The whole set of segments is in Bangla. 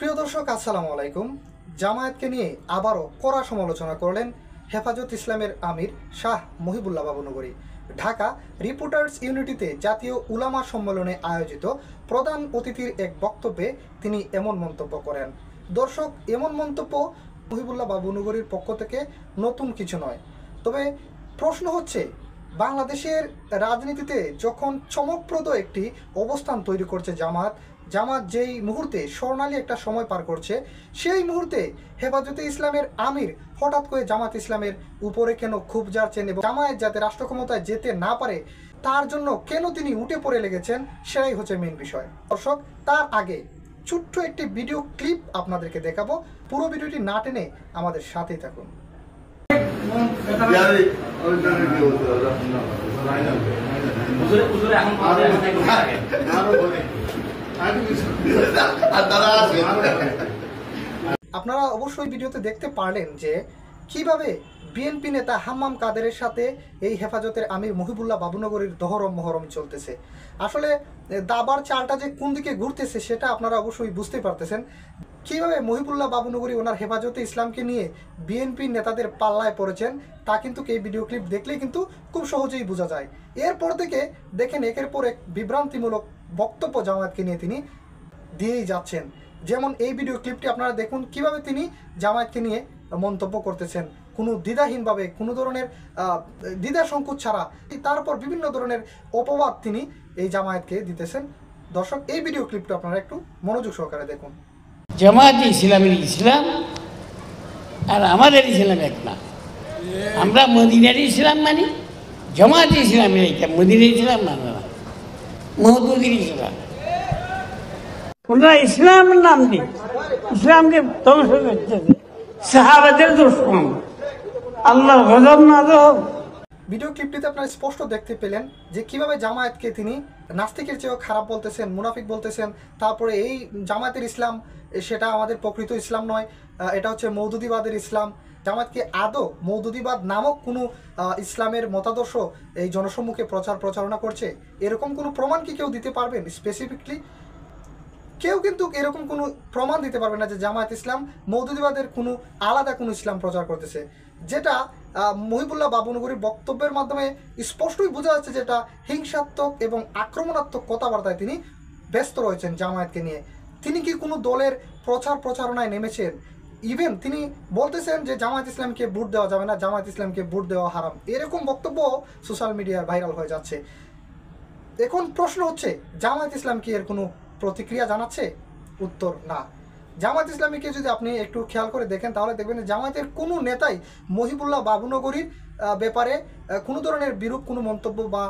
প্রিয় দর্শক আসসালামু আলাইকুম। জামায়াতকে নিয়ে আবারও কড়া সমালোচনা করলেন হেফাজত ইসলামের আমির শাহ মহিবুল্লাহ বাবুনগরী। ঢাকা রিপোর্টার্স ইউনিটিতে জাতীয় উলামা সম্মেলনে আয়োজিত প্রধান অতিথির এক বক্তব্যে তিনি এমন মন্তব্য করেন। দর্শক, এমন মন্তব্য মহিবুল্লাহ বাবুনগরীর পক্ষ থেকে নতুন কিছু নয়। তবে প্রশ্ন হচ্ছে, বাংলাদেশের রাজনীতিতে যখন চমকপ্রদ একটি অবস্থান তৈরি করছে জামাত যেই মুহূর্তে স্বর্ণালী একটা সময় পার করছে, সেই মুহূর্তে হেফাজতে ইসলামের আমির হঠাৎ করে জামাত ইসলামের উপরে কেন ক্ষোভ জারছেন এবং জামায়াত যাতে রাষ্ট্র ক্ষমতায় যেতে না পারে তার জন্য কেন তিনি উঠে পড়ে লেগেছেন, সেটাই হচ্ছে মেন বিষয়। দর্শক, তার আগে ছোট্ট একটি ভিডিও ক্লিপ আপনাদেরকে দেখাবো। পুরো ভিডিওটি না টেনে আমাদের সাথেই থাকুন। আপনারা অবশ্যই ভিডিওতে দেখতে পারলেন যে কিভাবে বিএনপি নেতা হাম্মাম কাদেরের সাথে এই হেফাজতের আমির মহিবুল্লাহ বাবুনগরীর দহরম মহরম চলতেছে। আসলে দাবার চালটা যে কোন দিকে ঘুরতেছে সেটা আপনারা অবশ্যই বুঝতে পারতেছেন। কিভাবে মহিবুল্লাহ বাবুনগরী ওনার হেফাজতে ইসলামকে নিয়ে বিএনপি নেতাদের পাল্লায় পড়েছেন তা কিন্তু এই ভিডিও ক্লিপ দেখলেই কিন্তু খুব সহজেই বোঝা যায়। এরপর থেকে দেখেন একের পর এক বিভ্রান্তিমূলক বক্তব্য জামায়াতকে নিয়ে তিনি দিয়েই যাচ্ছেন। যেমন এই ভিডিও ক্লিপটি আপনারা দেখুন, কিভাবে তিনি জামায়াতকে নিয়ে মন্তব্য করতেছেন কোনো দ্বিধাহীনভাবে, কোনো ধরনের দ্বিধা সংকোচ ছাড়া। তারপর বিভিন্ন ধরনের অপবাদ তিনি এই জামায়াতকে দিতেছেন। দর্শক, এই ভিডিও ক্লিপটা আপনারা একটু মনোযোগ সহকারে দেখুন। জামায়াত ইসলামের ইসলাম আর আমাদের ইসলাম এক না। আমরা মদিনার ইসলাম মানি, জামায়াত ইসলামের এটা মদিনার ইসলাম মানে না, মহদুদির ইসলাম। ওনারা ইসলামের নাম নেই, ইসলামকে ধ্বংস করতেছে, সাহাবাদের দুশমন, আল্লাহর গজব নাযিল হোক। ভিডিও ক্লিপটিতে আপনারা স্পষ্ট দেখতে পেলেন যে কিভাবে জামায়াতকে তিনি নাস্তিকের চেয়েও খারাপ বলতেছেন, মুনাফিক বলতেছেন। তারপরে এই জামায়াতের ইসলাম সেটা আমাদের প্রকৃত ইসলাম নয়, এটা হচ্ছে মওদুদিবাদের ইসলাম। জামায়াতকে আদৌ মওদুদিবাদ নামক কোনো ইসলামের মতাদর্শ এই জনসম্মুখে প্রচারণা করছে, এরকম কোনো প্রমাণ কি কেউ দিতে পারবেন? স্পেসিফিকলি কেউ কিন্তু এরকম কোনো প্রমাণ দিতে পারবে না যে জামায়াত ইসলাম মওদুদিবাদের কোনো আলাদা কোনো ইসলাম প্রচার করতেছে। যেটা মহিবুল্লাহ বাবুনগরীর বক্তব্যের মাধ্যমে স্পষ্টই বোঝা যাচ্ছে, যেটা হিংসাত্মক এবং আক্রমণাত্মক কথাবার্তায় তিনি ব্যস্ত রয়েছেন জামায়াতকে নিয়ে। তিনি কি কোনো দলের প্রচারণায় নেমেছেন? ইভেন তিনি বলতেছেন যে জামায়াত ইসলামকে ভোট দেওয়া যাবে না, জামায়াত ইসলামকে ভোট দেওয়া হারাম, এরকম বক্তব্য সোশ্যাল মিডিয়ায় ভাইরাল হয়ে যাচ্ছে। এখন প্রশ্ন হচ্ছে, জামায়াত ইসলাম কি এর কোনো প্রতিক্রিয়া জানাচ্ছে? উত্তর না। জামায়াত ইসলামীকে যদি আপনি একটু খেয়াল করে দেখেন তাহলে দেখবেন জামায়াতের কোনো নেতাই মহিবুল্লাহ বাবুনগরীর ব্যাপারে কোনো ধরনের বিরূপ কোনো মন্তব্য বা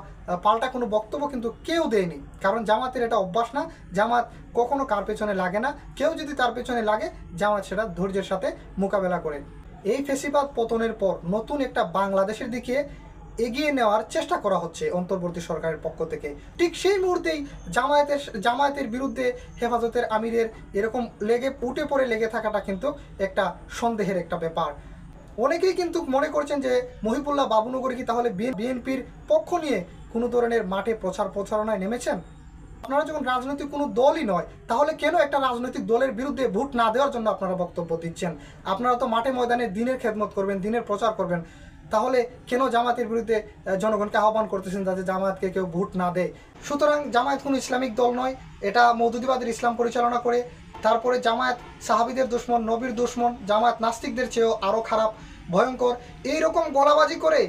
পাল্টা কোনো বক্তব্য কিন্তু কেউ দেয়নি। কারণ জামায়াতের এটা অভ্যাস না, জামায়াত কখনো কার পেছনে লাগে না। কেউ যদি তার পেছনে লাগে জামায়াত সেটা ধৈর্যের সাথে মোকাবেলা করে। এই ফ্যাসিবাদ পতনের পর নতুন একটা বাংলাদেশের দিকে এগিয়ে নেওয়ার চেষ্টা করা হচ্ছে অন্তর্বর্তী সরকারের পক্ষ থেকে। ঠিক সেই মুহূর্তেই জামায়াতের বিরুদ্ধে হেফাজতের আমিরের এরকম উঠে পড়ে লেগে থাকাটা কিন্তু একটা সন্দেহের একটা ব্যাপার। অনেকেই কিন্তু মনে করছেন যে মহিবুল্লাহ বাবুনগরী কি তাহলে বিএনপির পক্ষ নিয়ে কোনো ধরনের মাঠে প্রচারণায় নেমেছেন? আপনারা যখন রাজনৈতিক কোনো দলই নয় তাহলে কেন একটা রাজনৈতিক দলের বিরুদ্ধে ভোট না দেওয়ার জন্য আপনারা বক্তব্য দিচ্ছেন? আপনারা তো মাঠে ময়দানে দিনের খেদমত করবেন, দিনের প্রচার করবেন, তাহলে কেন জামায়াতের বিরুদ্ধে জনগণকে আহ্বান করতেছেন যাতে জামায়াতকে কেউ ভোট না দেয়? সুতরাং জামায়াত কোনো ইসলামিক দল নয়, এটা মওদুদিবাদের ইসলাম পরিচালনা করে। তারপরে জামায়াত সাহাবীদের দুশমন, নবীর দুশমন, জামায়াত নাস্তিকদের চেয়েও আরও খারাপ, ভয়ঙ্কর। এইরকম গলাবাজি করে,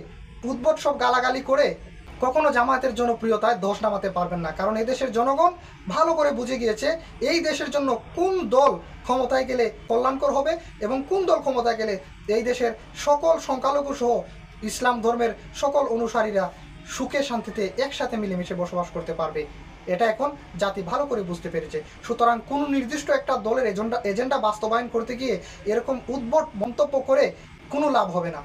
উদ্ভট সব গালাগালি করে কখনো জামায়াতের জনপ্রিয়তায় ধস নামাতে পারবেন না। কারণ এই দেশের জনগণ ভালো করে বুঝে গিয়েছে এই দেশের জন্য কোন দল ক্ষমতায় গেলে কল্যাণকর হবে এবং কোন দল ক্ষমতায় গেলে এই দেশের সকল সংখ্যালঘু সহ ইসলাম ধর্মের সকল অনুসারীরা সুখে শান্তিতে একসাথে মিলেমিশে বসবাস করতে পারবে। এটা এখন জাতি ভালো করে বুঝতে পেরেছে। সুতরাং কোনো নির্দিষ্ট একটা দলের এজেন্ডা বাস্তবায়ন করতে গিয়ে এরকম উদ্ভট মন্তব্য করে কোনো লাভ হবে না।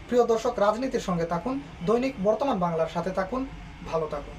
প্রিয় দর্শক, রাজনীতির সঙ্গে থাকুন, দৈনিক বর্তমান বাংলার সাথে থাকুন, ভালো থাকুন।